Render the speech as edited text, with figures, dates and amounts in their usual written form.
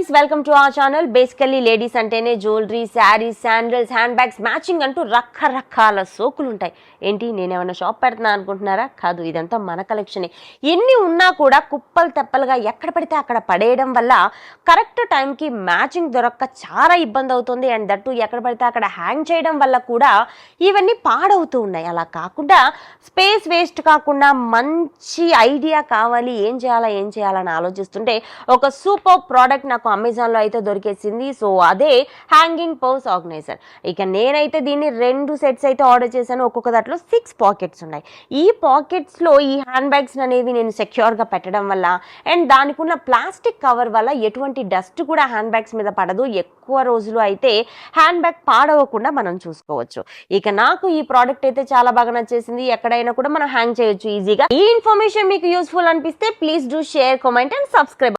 Guys, welcome to our channel. Basically ladies అంటేనే jewellery, saris, sandals, hand bags, matching అంటూ రకరకాల సోకులు ఉంటాయి. ఏంటి, నేనేమన్నా షాప్ పెడుతున్నా అనుకుంటున్నారా? కాదు, ఇదంతా మన కలెక్షనే. ఎన్ని ఉన్నా కూడా కుప్పలు తెప్పలుగా ఎక్కడ పడితే అక్కడ పడేయడం వల్ల కరెక్ట్ టైంకి మ్యాచింగ్ దొరక్క చాలా ఇబ్బంది అవుతుంది. అండ్ దట్టు ఎక్కడ పడితే అక్కడ హ్యాంగ్ చేయడం వల్ల కూడా ఇవన్నీ పాడవుతూ ఉన్నాయి. అలా కాకుండా స్పేస్ వేస్ట్ కాకుండా మంచి ఐడియా కావాలి, ఏం చేయాలని ఆలోచిస్తుంటే ఒక సూపర్ ప్రోడక్ట్ నాకు అమెజాన్లో అయితే దొరికేసింది. సో అదే హ్యాంగింగ్ పర్స్ ఆర్గనైజర్. ఇక నేనైతే దీన్ని 2 సెట్స్ అయితే ఆర్డర్ చేశాను. ఒక్కొక్క దాంట్లో 6 పాకెట్స్ ఉన్నాయి. ఈ పాకెట్స్లో ఈ హ్యాండ్ బ్యాగ్స్ అనేవి నేను సెక్యూర్గా పెట్టడం వల్ల అండ్ దానికి ఉన్న ప్లాస్టిక్ కవర్ వల్ల ఎటువంటి డస్ట్ కూడా హ్యాండ్ బ్యాగ్స్ మీద పడదు. ఎక్కువ రోజులు అయితే హ్యాండ్ బ్యాగ్ పాడవకుండా మనం చూసుకోవచ్చు. ఇక నాకు ఈ ప్రోడక్ట్ అయితే చాలా బాగా నచ్చేసింది. ఎక్కడైనా కూడా మనం హ్యాంగ్ చేయొచ్చు ఈజీగా. ఈ ఇన్ఫర్మేషన్ మీకు యూస్ఫుల్ అనిపిస్తే please do share, comment and subscribe.